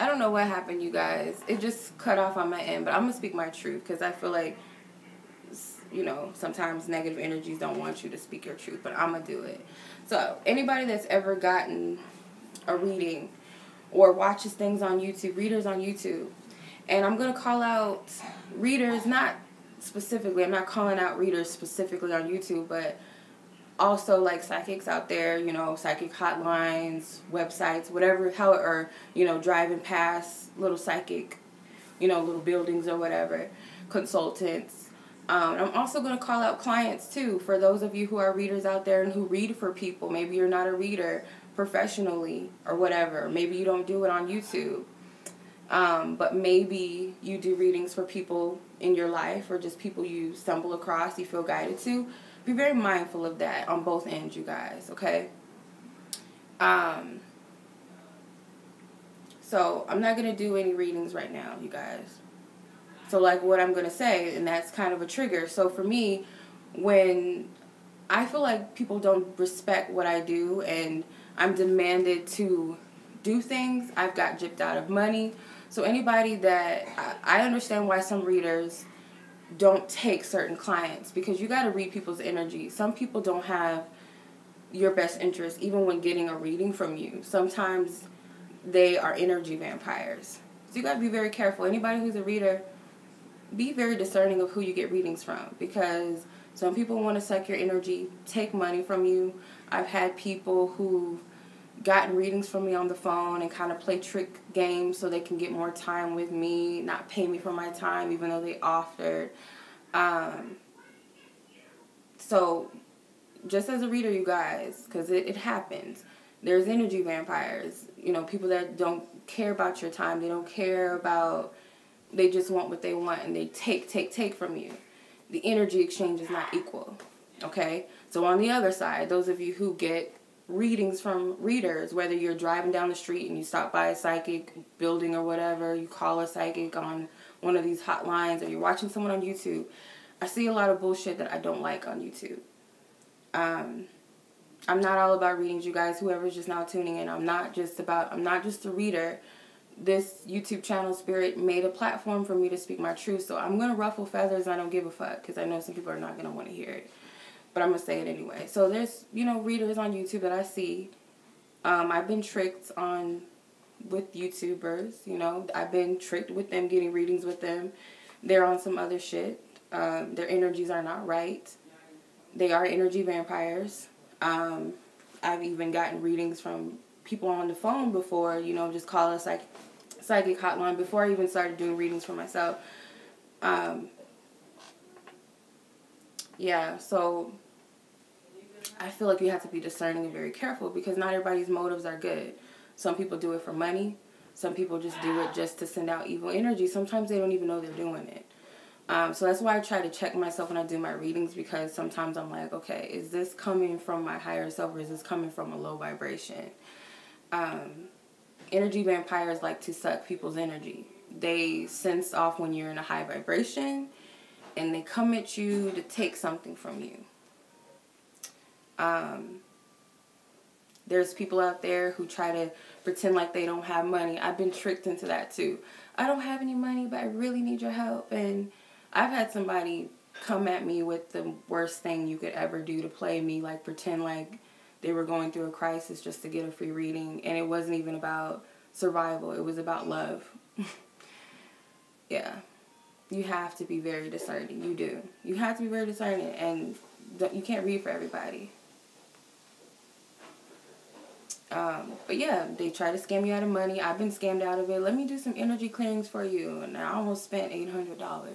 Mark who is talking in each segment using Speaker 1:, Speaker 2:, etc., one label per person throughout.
Speaker 1: I don't know what happened, you guys. It just cut off on my end, but I'm going to speak my truth because I feel like, you know, sometimes negative energies don't want you to speak your truth, but I'm going to do it. So, anybody that's ever gotten a reading or watches things on YouTube, readers on YouTube, and I'm going to call out readers, not specifically, I'm not calling out readers specifically on YouTube, but also like psychics out there, you know, psychic hotlines, websites, whatever, how, or, you know, driving past little psychic, you know, little buildings or whatever, consultants. I'm also going to call out clients too, for those of you who are readers out there and who read for people. Maybe you're not a reader professionally or whatever. Maybe you don't do it on YouTube. But maybe you do readings for people in your life or just people you stumble across, you feel guided to. Be very mindful of that on both ends, you guys, okay? So I'm not going to do any readings right now, you guys. So like what I'm going to say, and that's kind of a trigger. So for me, when I feel like people don't respect what I do and I'm demanded to do things, I've got gypped out of money. So anybody that, I understand why some readers don't take certain clients, because you got to read people's energy. Some people don't have your best interest even when getting a reading from you. Sometimes they are energy vampires. So you got to be very careful. Anybody who's a reader, be very discerning of who you get readings from, because some people want to suck your energy, take money from you. I've had people who've gotten readings from me on the phone and kind of play trick games so they can get more time with me, not pay me for my time even though they offered. So just as a reader, you guys, because it happens, there's energy vampires, you know, people that don't care about your time. They don't care about, they just want what they want and they take from you. The energy exchange is not equal, okay? So on the other side, those of you who get readings from readers, whether you're driving down the street and you stop by a psychic building or whatever, you call a psychic on one of these hotlines, or you're watching someone on YouTube, I see a lot of bullshit that I don't like on YouTube. I'm not all about readings, you guys. Whoever's just now tuning in, I'm not just a reader. This YouTube channel, Spirit, made a platform for me to speak my truth, so I'm going to ruffle feathers. I don't give a fuck, because I know some people are not going to want to hear it. But I'm going to say it anyway. So there's, you know, readers on YouTube that I see. I've been tricked with YouTubers, you know. I've been tricked with them, getting readings with them. They're on some other shit. Their energies are not right. They are energy vampires. I've even gotten readings from people on the phone before, you know, just call a psychic hotline before I even started doing readings for myself. Yeah, so I feel like you have to be discerning and very careful, because not everybody's motives are good. Some people do it for money. Some people just do it just to send out evil energy. Sometimes they don't even know they're doing it. So that's why I try to check myself when I do my readings, because sometimes I'm like, okay, is this coming from my higher self, or is this coming from a low vibration? Energy vampires like to suck people's energy. They sense off when you're in a high vibration, and they come at you to take something from you. There's people out there who try to pretend like they don't have money. I've been tricked into that too. I don't have any money, but I really need your help. And I've had somebody come at me with the worst thing you could ever do to play me, like pretend like they were going through a crisis just to get a free reading. And it wasn't even about survival. It was about love. Yeah. You have to be very discerning. You do. You have to be very discerning. And you can't read for everybody. But yeah, they try to scam you out of money. I've been scammed out of it. Let me do some energy clearings for you. And I almost spent $800.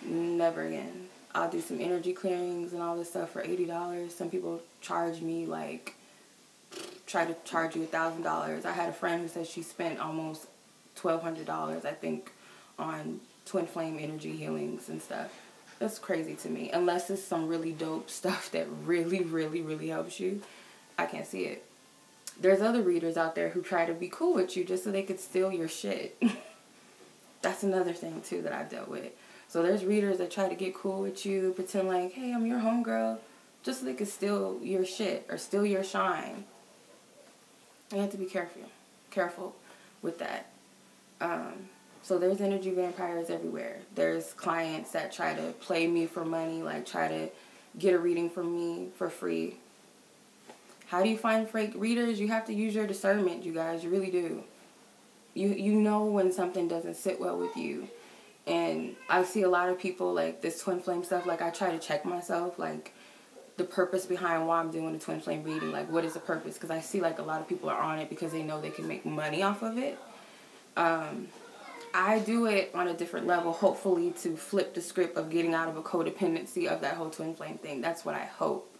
Speaker 1: Never again. I'll do some energy clearings and all this stuff for $80. Some people charge me like, try to charge you $1,000. I had a friend who said she spent almost $1,200, I think, on twin flame energy healings and stuff. That's crazy to me. Unless it's some really dope stuff that really, really, really helps you, I can't see it. There's other readers out there who try to be cool with you just so they could steal your shit. That's another thing, too, that I've dealt with. So there's readers that try to get cool with you, pretend like, hey, I'm your homegirl, just so they could steal your shit or steal your shine. You have to be careful. with that. So there's energy vampires everywhere. There's clients that try to play me for money, like try to get a reading from me for free. How do you find fake readers? You have to use your discernment, you guys. You really do. You know when something doesn't sit well with you. And I see a lot of people, like, this twin flame stuff, like, I try to check myself, like, the purpose behind why I'm doing the twin flame reading. Like, what is the purpose? Because I see, like, a lot of people are on it because they know they can make money off of it. I do it on a different level, hopefully to flip the script of getting out of a codependency of that whole twin flame thing. That's what I hope.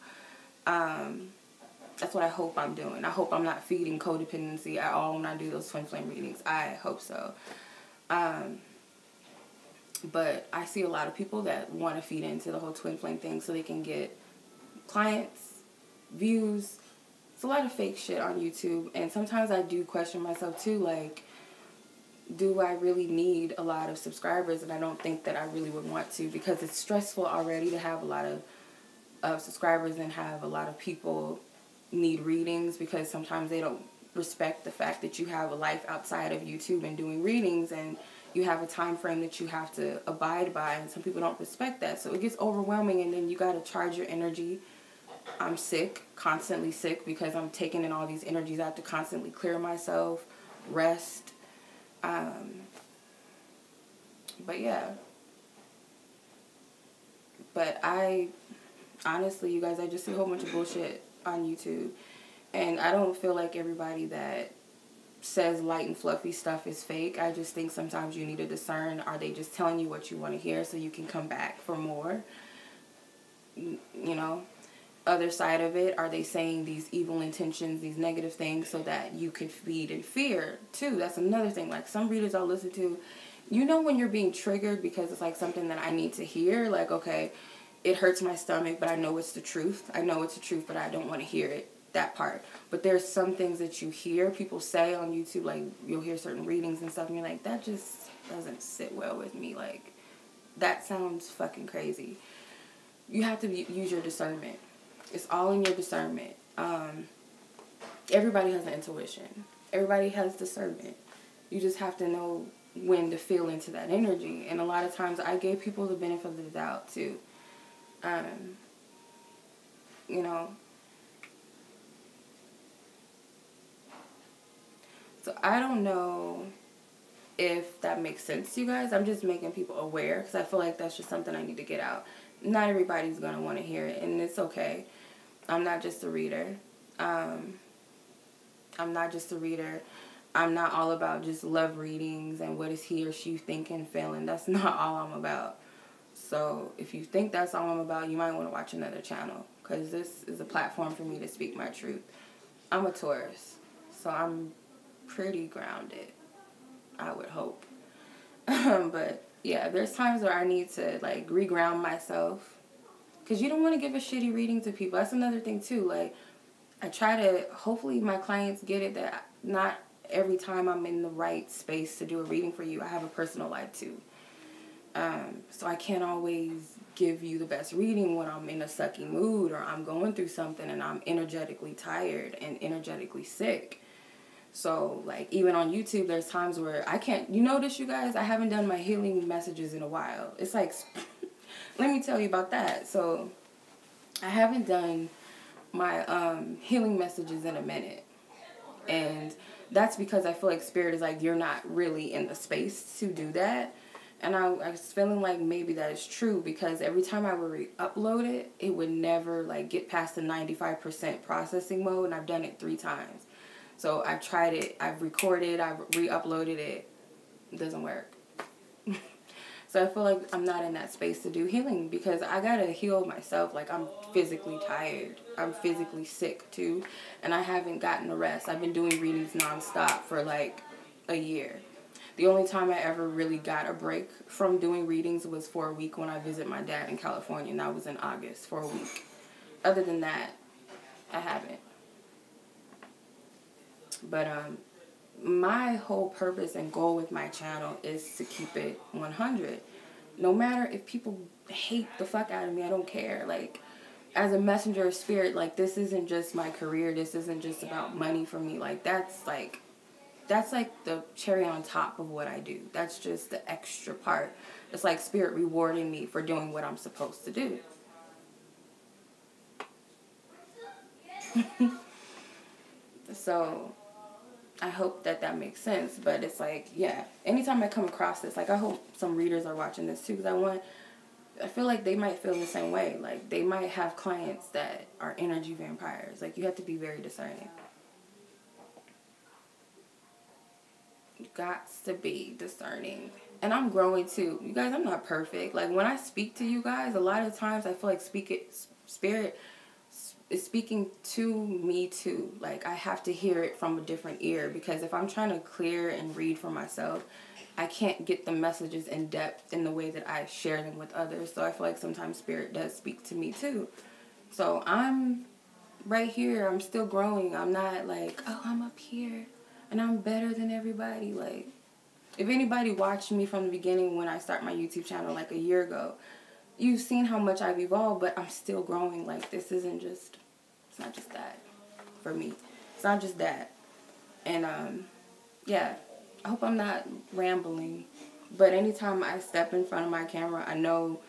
Speaker 1: That's what I hope I'm doing. I hope I'm not feeding codependency at all when I do those twin flame readings. I hope so. But I see a lot of people that want to feed into the whole twin flame thing so they can get clients, views. It's a lot of fake shit on YouTube. And sometimes I do question myself too, like, do I really need a lot of subscribers? And I don't think that I really would want to, because it's stressful already to have a lot of subscribers and have a lot of people need readings, because sometimes they don't respect the fact that you have a life outside of YouTube and doing readings, and you have a time frame that you have to abide by, and some people don't respect that. So it gets overwhelming, and then you got to charge your energy. I'm sick, constantly sick, because I'm taking in all these energies. I have to constantly clear myself, rest. But yeah. But honestly, you guys, I just see a whole bunch of bullshit on YouTube. And I don't feel like everybody that says light and fluffy stuff is fake. I just think sometimes you need to discern, are they just telling you what you want to hear so you can come back for more? You know? Other side of it, are they saying these evil intentions, these negative things, so that you can feed in fear too? That's another thing. Like, some readers I'll listen to, you know when you're being triggered because it's like something that I need to hear. Like, okay, it hurts my stomach, but I know it's the truth. I know it's the truth, but I don't want to hear it, that part. But there's some things that you hear people say on YouTube, like you'll hear certain readings and stuff, and you're like, that just doesn't sit well with me. Like, that sounds fucking crazy. You have to use your discernment. It's all in your discernment. Everybody has an intuition. Everybody has discernment. You just have to know when to feel into that energy. And a lot of times I gave people the benefit of the doubt too. You know. So I don't know if that makes sense to you guys. I'm just making people aware because I feel like that's just something I need to get out. Not everybody's going to want to hear it, and it's okay. I'm not just a reader. I'm not just a reader. I'm not all about just love readings and what is he or she thinking, feeling. That's not all I'm about. So if you think that's all I'm about, you might want to watch another channel, because this is a platform for me to speak my truth. I'm a Taurus, so I'm pretty grounded, I would hope. But yeah, there's times where I need to like reground myself. Because you don't want to give a shitty reading to people. That's another thing, too. Like, I try to, hopefully my clients get it that not every time I'm in the right space to do a reading for you, I have a personal life, too. So I can't always give you the best reading when I'm in a sucky mood or I'm going through something and I'm energetically tired and energetically sick. So, like, even on YouTube, there's times where I can't, you notice, you guys, I haven't done my healing messages in a while. It's like... Let me tell you about that. So, I haven't done my healing messages in a minute. And that's because I feel like Spirit is like, you're not really in the space to do that. And I was feeling like maybe that is true, because every time I would re-upload it, it would never like get past the 95% processing mode. And I've done it 3 times. So, I've tried it. I've recorded. I've re-uploaded it. It doesn't work. So I feel like I'm not in that space to do healing, because I gotta heal myself. Like, I'm physically tired. I'm physically sick too. And I haven't gotten a rest. I've been doing readings nonstop for like a year. The only time I ever really got a break from doing readings was for a week when I visit my dad in California. And that was in August for a week. Other than that, I haven't. But my whole purpose and goal with my channel is to keep it 100. No matter if people hate the fuck out of me, I don't care. Like, as a messenger of Spirit, like, this isn't just my career. This isn't just about money for me. Like, that's, like, that's like the cherry on top of what I do. That's just the extra part. It's like spirit rewarding me for doing what I'm supposed to do. So I hope that makes sense. But it's like, yeah, anytime I come across this, like I hope some readers are watching this too, because I feel like they might feel the same way. Like they might have clients that are energy vampires. Like you have to be very discerning. You got to be discerning. And I'm growing too. You guys, I'm not perfect. Like when I speak to you guys, a lot of times I feel like spirit is speaking to me too. Like I have to hear it from a different ear, because if I'm trying to clear and read for myself, I can't get the messages in depth in the way that I share them with others. So I feel like sometimes spirit does speak to me too. So I'm right here. I'm still growing. I'm not like, oh, I'm up here and I'm better than everybody. Like, if anybody watched me from the beginning when I started my YouTube channel like a year ago, you've seen how much I've evolved, but I'm still growing. Like, this isn't just, it's not just that for me. It's not just that. And, yeah, I hope I'm not rambling. But anytime I step in front of my camera, I know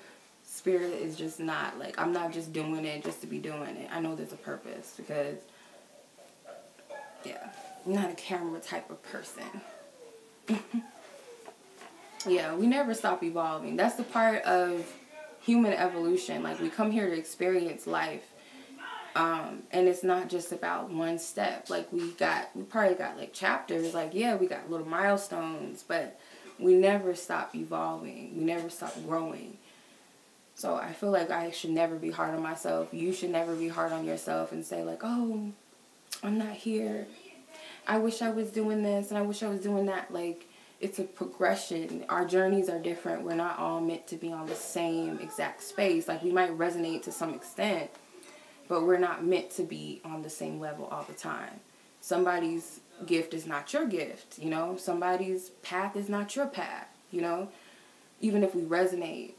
Speaker 1: spirit is just not, like, I'm not just doing it just to be doing it. I know there's a purpose, because, yeah, I'm not a camera type of person. Yeah, we never stop evolving. That's the part of human evolution. Like, we come here to experience life. And it's not just about one step. Like, we probably got, like, chapters. Like, yeah, we got little milestones. But we never stop evolving. We never stop growing. So I feel like I should never be hard on myself. You should never be hard on yourself and say, like, oh, I'm not here. I wish I was doing this and I wish I was doing that. Like, it's a progression. Our journeys are different. We're not all meant to be on the same exact space. Like, we might resonate to some extent, but we're not meant to be on the same level all the time. Somebody's gift is not your gift, you know? Somebody's path is not your path, you know? Even if we resonate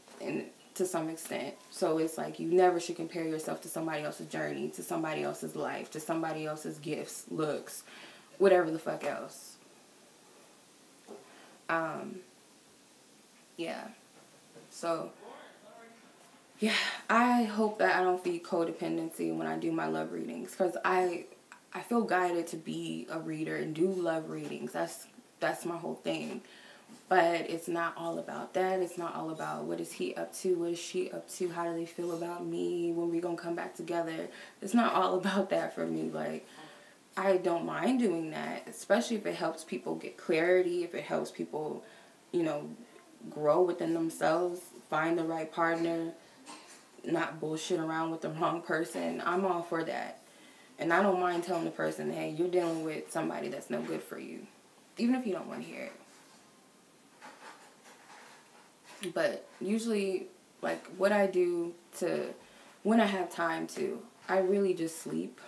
Speaker 1: to some extent. So it's like, you never should compare yourself to somebody else's journey, to somebody else's life, to somebody else's gifts, looks, whatever the fuck else. Yeah. So, yeah, I hope that I don't feed codependency when I do my love readings, because I feel guided to be a reader and do love readings. That's my whole thing. But it's not all about that. It's not all about what is he up to, what is she up to, how do they feel about me, when we gonna come back together. It's not all about that for me. Like, I don't mind doing that, especially if it helps people get clarity, if it helps people, you know, grow within themselves, find the right partner, not bullshit around with the wrong person. I'm all for that. And I don't mind telling the person, hey, you're dealing with somebody that's no good for you, even if you don't want to hear it. But usually, like, what I do when I have time to, I really just sleep.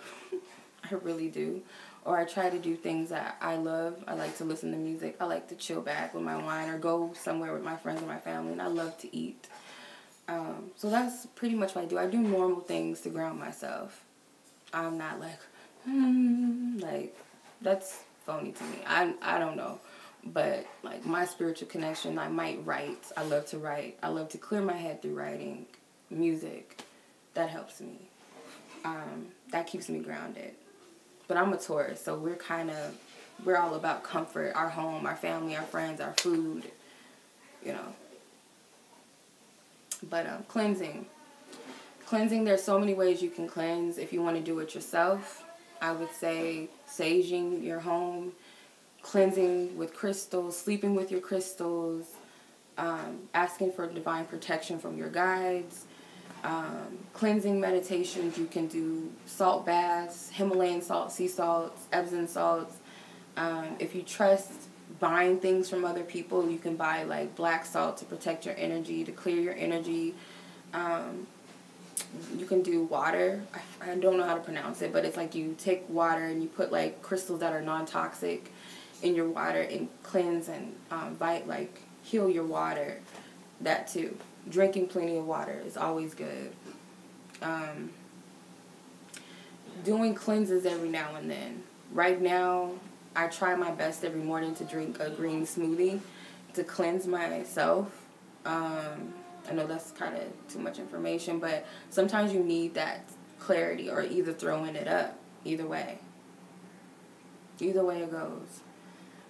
Speaker 1: I really do. Or I try to do things that I love. I like to listen to music. I like to chill back with my wine or go somewhere with my friends or my family. And I love to eat. So that's pretty much what I do. I do normal things to ground myself. I'm not like, like, that's phony to me. I don't know. But, like, my spiritual connection, I might write. I love to write. I love to clear my head through writing. Music. That helps me. That keeps me grounded. But I'm a Taurus, so we're all about comfort, our home, our family, our friends, our food, you know. But cleansing. Cleansing, there's so many ways you can cleanse. If you want to do it yourself, I would say saging your home, cleansing with crystals, sleeping with your crystals, asking for divine protection from your guides, cleansing meditations. You can do salt baths, Himalayan salt, sea salts, Epsom salts. If you trust buying things from other people, you can buy like black salt to protect your energy, to clear your energy. You can do water. I don't know how to pronounce it, but it's like you take water and you put like crystals that are non-toxic in your water and cleanse and heal your water. That too. Drinking plenty of water is always good. Doing cleanses every now and then. Right now, I try my best every morning to drink a green smoothie to cleanse myself. I know that's kind of too much information, but sometimes you need that clarity or either throwing it up. Either way. Either way it goes.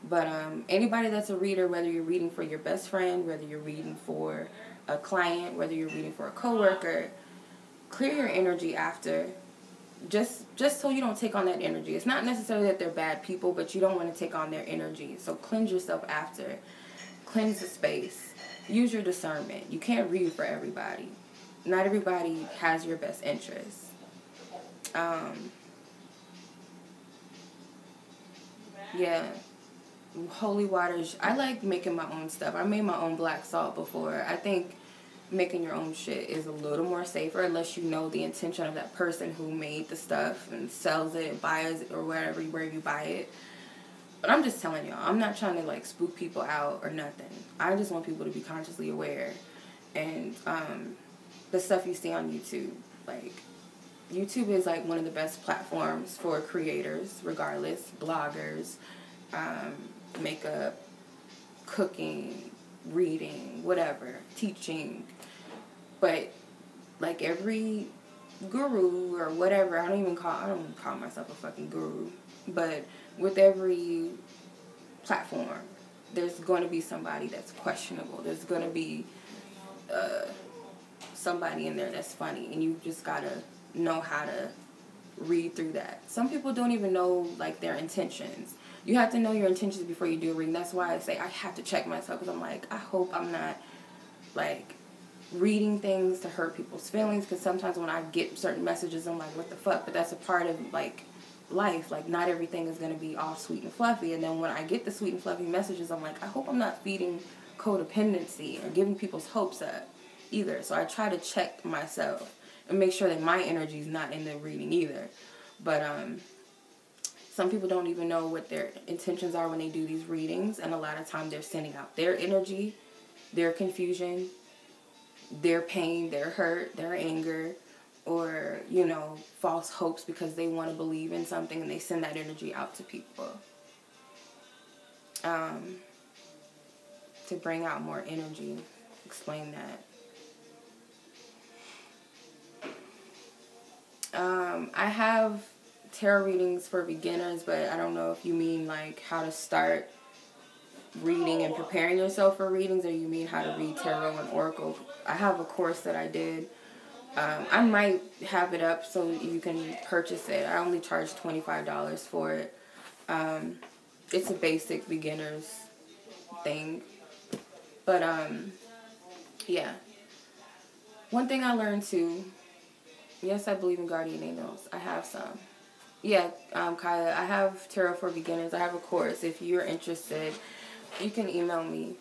Speaker 1: But anybody that's a reader, whether you're reading for your best friend, whether you're reading for a client, whether you're reading for a coworker, clear your energy after. Just so you don't take on that energy. It's not necessarily that they're bad people, but you don't want to take on their energy. So cleanse yourself after. Cleanse the space. Use your discernment. You can't read for everybody. Not everybody has your best interests. Yeah. Holy waters. I like making my own stuff. I made my own black salt before. I think making your own shit is a little more safer unless you know the intention of that person who made the stuff and sells it, buys it, or wherever where you buy it. But I'm just telling y'all, I'm not trying to like spook people out or nothing. I just want people to be consciously aware. And the stuff you see on YouTube, like YouTube is like one of the best platforms for creators, regardless, bloggers, makeup, cooking, reading, whatever, teaching. But like every guru or whatever, I don't call myself a fucking guru, but with every platform, there's going to be somebody that's questionable. There's going to be somebody in there that's funny, and you just gotta know how to read through that. Some people don't even know like their intentions. You have to know your intentions before you do a reading. That's why I say I have to check myself, because I'm like, I hope I'm not like reading things to hurt people's feelings, because sometimes when I get certain messages, I'm like, what the fuck? But that's a part of like life. Like not everything is going to be all sweet and fluffy. And then when I get the sweet and fluffy messages, I'm like, I hope I'm not feeding codependency or giving people's hopes up either. So I try to check myself and make sure that my energy is not in the reading either. But some people don't even know what their intentions are when they do these readings, and a lot of time they're sending out their energy, their confusion, their pain, their hurt, their anger, or, you know, false hopes because they want to believe in something, and they send that energy out to people to bring out more energy. Explain that. I have tarot readings for beginners, but I don't know if you mean like how to start reading and preparing yourself for readings, or you mean how to read tarot and oracle. I have a course that I did. I might have it up so you can purchase it. I only charge $25 for it. It's a basic beginner's thing. But, yeah. One thing I learned too, yes, I believe in guardian angels. I have some. Yeah, Kaya, I have tarot for beginners. I have a course. If you're interested, you can email me.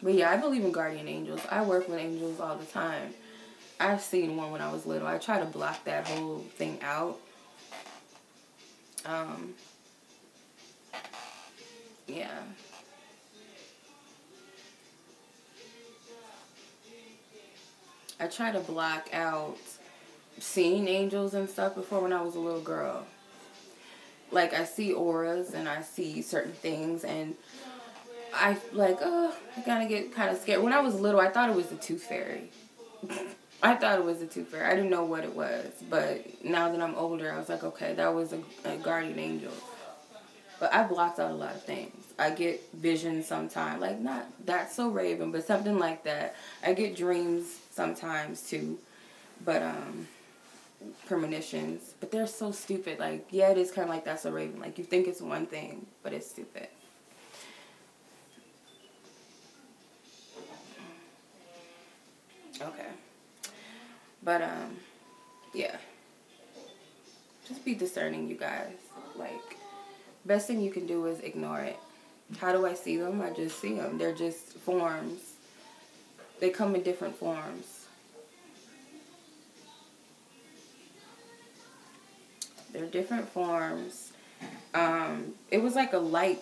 Speaker 1: But yeah, I believe in guardian angels. I work with angels all the time. I've seen one when I was little. I try to block that whole thing out. Yeah. I try to block out seeing angels and stuff before when I was a little girl. Like, I see auras and I see certain things, and I get kind of scared. When I was little, I thought it was the Tooth Fairy. I thought it was the Tooth Fairy. I didn't know what it was. But now that I'm older, I was like, okay, that was a guardian angel. But I blocked out a lot of things. I get visions sometimes. Like, not that so Raven, but something like that. I get dreams sometimes, too. But, premonitions. But they're so stupid. Like, yeah, it is kind of like That's So Raven. Like, you think it's one thing, but it's stupid. Okay. But, yeah. Just be discerning, you guys. Like, best thing you can do is ignore it. How do I see them? I just see them. They're just forms. They come in different forms. They're different forms. It was like a light,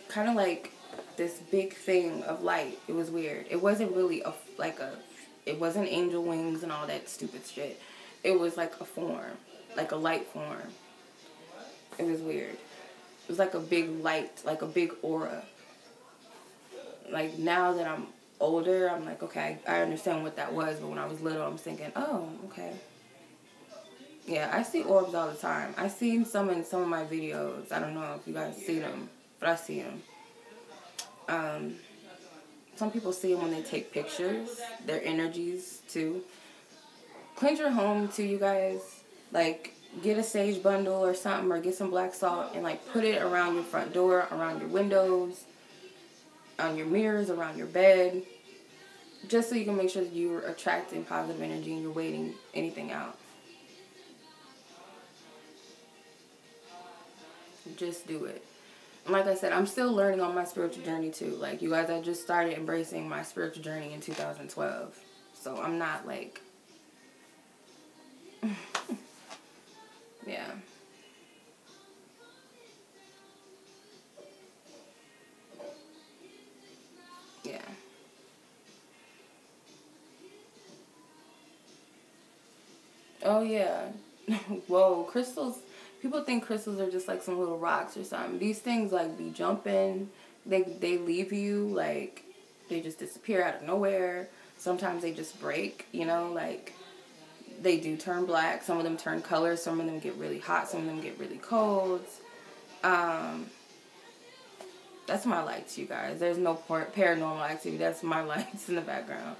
Speaker 1: kind of like this big thing of light. It was weird. It wasn't really it wasn't angel wings and all that stupid shit. It was like a form, like a light form. It was weird. It was like a big light, like a big aura. Like, now that I'm older, I'm like, okay, I understand what that was. But when I was little, I'm thinking, oh, okay. Yeah, I see orbs all the time. I seen some in some of my videos. I don't know if you guys see them, but I see them. Some people see them when they take pictures. Their energies, too. Cleanse your home, too, you guys. Like, get a sage bundle or something, or get some black salt and, like, put it around your front door, around your windows, on your mirrors, around your bed. Just so you can make sure that you're attracting positive energy and you're waiting anything out. Just do it. And like I said, I'm still learning on my spiritual journey too. Like, you guys, I just started embracing my spiritual journey in 2012. So I'm not like... yeah. Yeah. Oh, yeah. Whoa, crystals... People think crystals are just like some little rocks or something. These things like be jumping. They leave you, like, they just disappear out of nowhere. Sometimes they just break, you know, like, they do turn black. Some of them turn color. Some of them get really hot. Some of them get really cold. That's my lights, you guys. There's no paranormal activity. That's my lights in the background.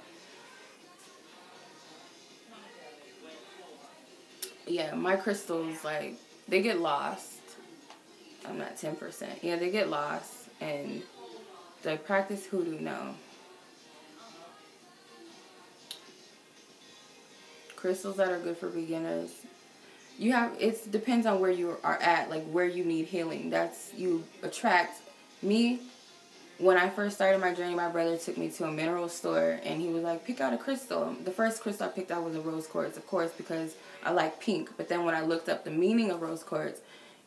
Speaker 1: Yeah, my crystals, like, they get lost. I'm not 10%. Yeah, they get lost. And do I practice hoodoo? No. Crystals that are good for beginners. It depends on where you are at, like where you need healing. You attract. Me, when I first started my journey, my brother took me to a mineral store and he was like, pick out a crystal. The first crystal I picked out was a rose quartz, of course, because I like pink. But then when I looked up the meaning of rose quartz,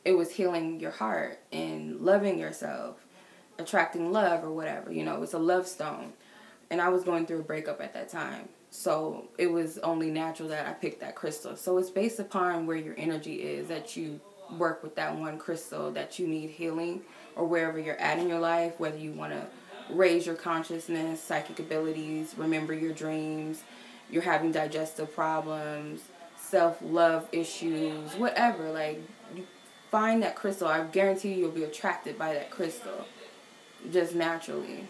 Speaker 1: it was healing your heart and loving yourself, attracting love or whatever. You know, it's a love stone. And I was going through a breakup at that time. So it was only natural that I picked that crystal. So it's based upon where your energy is that you work with that one crystal that you need healing, or wherever you're at in your life, whether you want to raise your consciousness, psychic abilities, remember your dreams, you're having digestive problems, self-love issues, whatever. Like, you find that crystal. I guarantee you'll be attracted by that crystal just naturally.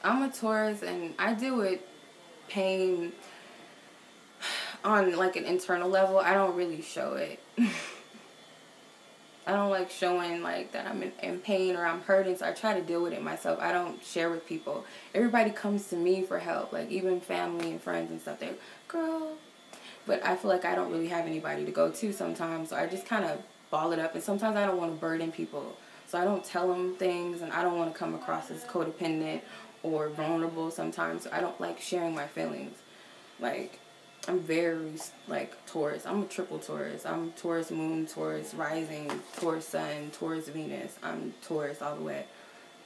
Speaker 1: I'm a Taurus, and I deal with pain on like an internal level. I don't really show it. I don't like showing like that I'm in pain or I'm hurting, so I try to deal with it myself. I don't share with people. Everybody comes to me for help, like even family and friends and stuff. They're, girl. But I feel like I don't really have anybody to go to sometimes, so I just kind of ball it up. And sometimes I don't want to burden people, so I don't tell them things, and I don't want to come across as codependent or vulnerable sometimes. So I don't like sharing my feelings. Like, I'm very, like, Taurus. I'm a triple Taurus. I'm Taurus moon, Taurus rising, Taurus sun, Taurus Venus. I'm Taurus all the way.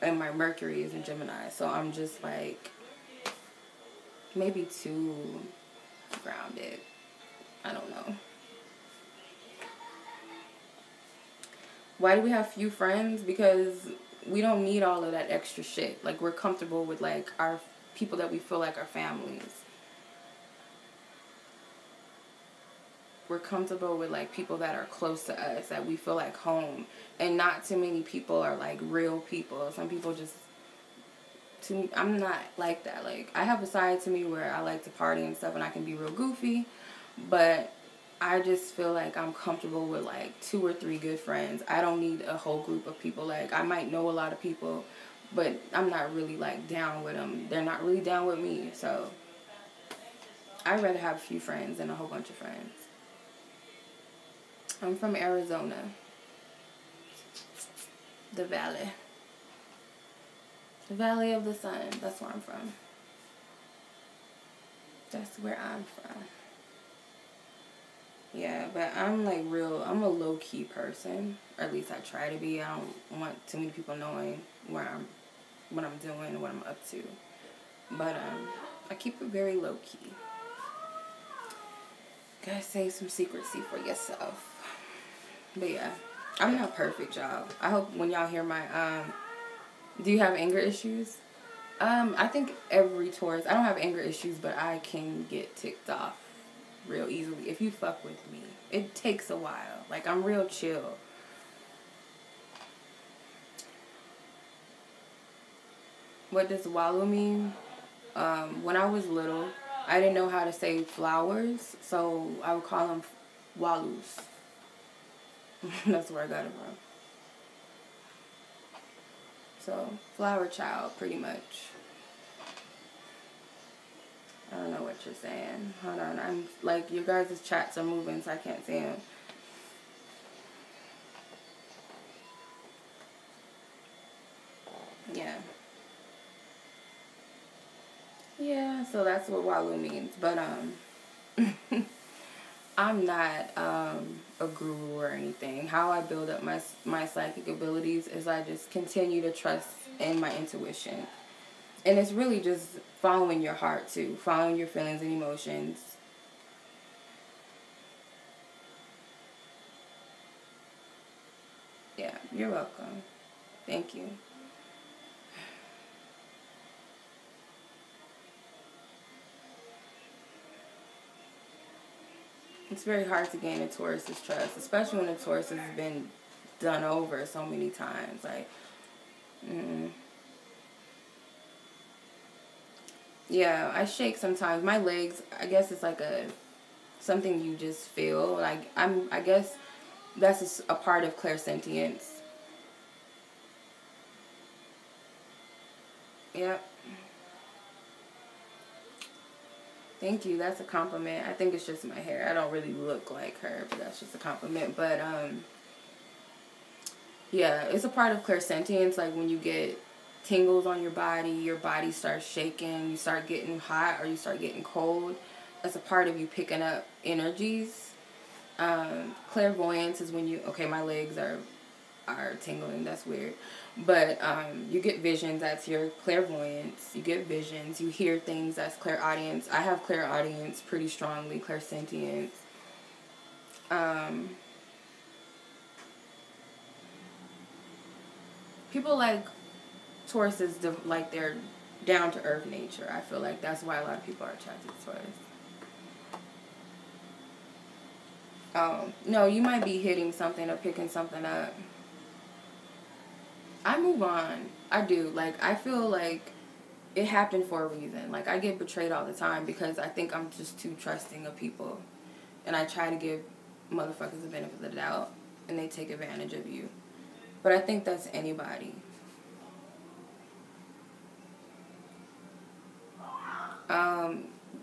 Speaker 1: And my Mercury is in Gemini. So I'm just, like, maybe too grounded. I don't know. Why do we have few friends? Because we don't need all of that extra shit. Like, we're comfortable with, like, our people that we feel like our families. We're comfortable with, like, people that are close to us, that we feel like home. And not too many people are, like, real people. Some people just... I'm not like that. Like, I have a side to me where I like to party and stuff, and I can be real goofy. But I just feel like I'm comfortable with, like, 2 or 3 good friends. I don't need a whole group of people. Like, I might know a lot of people, but I'm not really, like, down with them. They're not really down with me. So I'd rather have a few friends than a whole bunch of friends. I'm from Arizona. The Valley. The Valley of the Sun. That's where I'm from. That's where I'm from. Yeah, but I'm like I'm a low-key person. Or at least I try to be. I don't want too many people knowing what I'm doing, what I'm up to. But I keep it very low-key. Gotta save some secrecy for yourself. But yeah, I'm not perfect, y'all. I hope when y'all hear my, do you have anger issues? I think every Taurus, I don't have anger issues, but I can get ticked off real easily if you fuck with me. It takes a while. Like, I'm real chill. What does Walu mean? When I was little, I didn't know how to say flowers, so I would call them Walus. That's where I got it from. So, flower child, pretty much. I don't know what you're saying. Hold on. I'm like, your guys' chats are moving, so I can't see them. Yeah. Yeah, so that's what Walu means. But, I'm not a guru or anything. How I build up my psychic abilities is I just continue to trust in my intuition. And it's really just following your heart, too. Following your feelings and emotions. Yeah, you're welcome. Thank you. It's very hard to gain a Taurus's trust, especially when a Taurus has been done over so many times. Like, yeah, I shake sometimes. My legs, I guess it's like something you just feel. Like, I guess that's a part of clairsentience. Yep. Thank you. That's a compliment. I think it's just my hair. I don't really look like her, but that's just a compliment. But, yeah, it's a part of clairsentience. Like, when you get tingles on your body starts shaking, you start getting hot or you start getting cold. That's a part of you picking up energies. Clairvoyance is when you, okay, my legs are tingling. That's weird. But you get visions. That's your clairvoyance. You get visions. You hear things. That's clairaudience. I have clairaudience pretty strongly. Clairsentience. People like Tauruses, like their down to earth nature. I feel like that's why a lot of people are attracted to Taurus. No, you might be hitting something or picking something up. I move on. I do. Like, I feel like it happened for a reason. Like, I get betrayed all the time because I think I'm just too trusting of people. And I try to give motherfuckers the benefit of the doubt. And they take advantage of you. But I think that's anybody.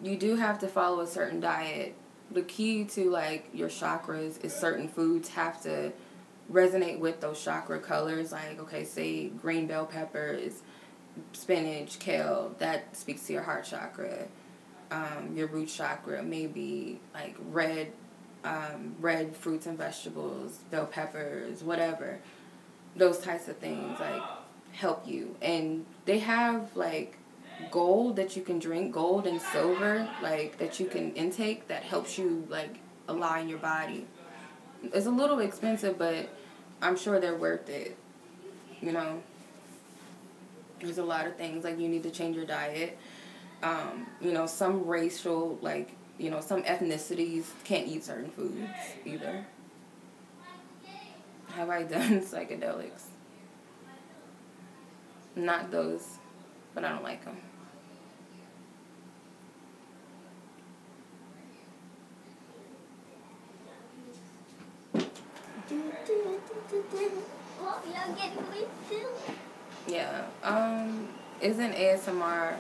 Speaker 1: You do have to follow a certain diet. The key to, like, your chakras is certain foods have to resonate with those chakra colors. Like, okay, say green bell peppers, spinach, kale, that speaks to your heart chakra. Your root chakra, maybe like red fruits and vegetables, bell peppers, whatever. Those types of things, like, help you. And they have, like, gold that you can drink, gold and silver, like, that you can intake that helps you, like, align your body. It's a little expensive, but I'm sure they're worth it. You know, there's a lot of things, like, you need to change your diet. You know, some racial, like, you know, some ethnicities can't eat certain foods either. Have I done psychedelics? Not those, but I don't like them. Yeah. Isn't ASMR...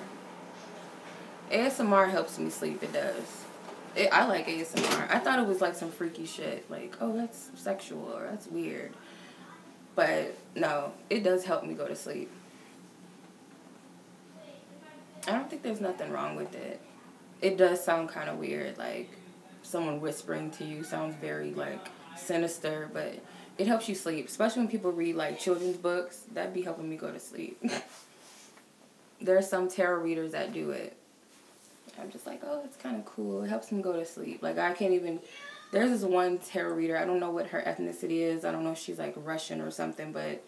Speaker 1: ASMR helps me sleep. It does. I like ASMR. I thought it was like some freaky shit. Like, oh, that's sexual or that's weird. But no, it does help me go to sleep. I don't think there's nothing wrong with it. It does sound kind of weird. Like, someone whispering to you sounds very, like, sinister. But it helps you sleep. Especially when people read, like, children's books. That'd be helping me go to sleep. There are some tarot readers that do it. I'm just like, oh, it's kind of cool. It helps me go to sleep. Like, I can't even... There's this one tarot reader. I don't know what her ethnicity is. I don't know if she's, like, Russian or something, but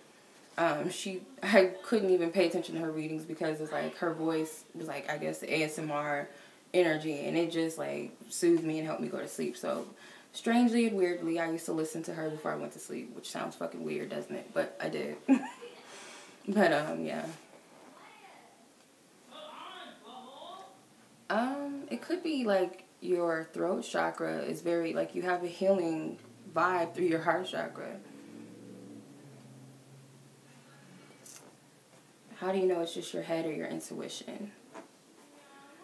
Speaker 1: I couldn't even pay attention to her readings because it's, like, her voice was, like, I guess, ASMR energy, and it just, like, soothed me and helped me go to sleep. So, strangely and weirdly, I used to listen to her before I went to sleep, which sounds fucking weird, doesn't it? But I did. But, yeah. It could be, like, your throat chakra is very, like, you have a healing vibe through your heart chakra. How do you know it's just your head or your intuition?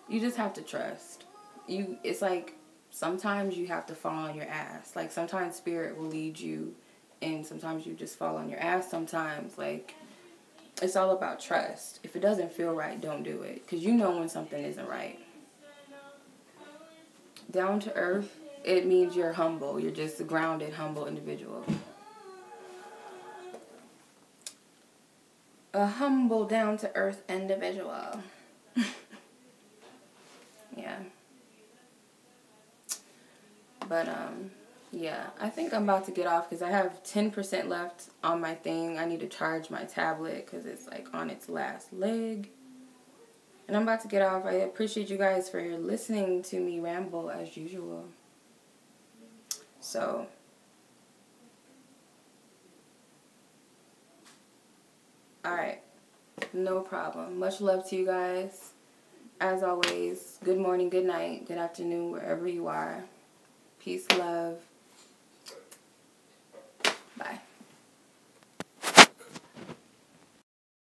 Speaker 1: You just have to trust. It's like, sometimes you have to fall on your ass. Like, sometimes spirit will lead you, and sometimes you just fall on your ass sometimes. Like, it's all about trust. If it doesn't feel right, don't do it. Because you know when something isn't right. Down to earth, it means you're humble. You're just a grounded, humble individual. A humble, down to earth individual. Yeah. But, yeah. I think I'm about to get off because I have 10% left on my thing. I need to charge my tablet because it's, like, on its last leg. And I'm about to get off. I appreciate you guys for listening to me ramble as usual. So, alright. No problem. Much love to you guys. As always, good morning, good night, good afternoon, wherever you are. Peace, love.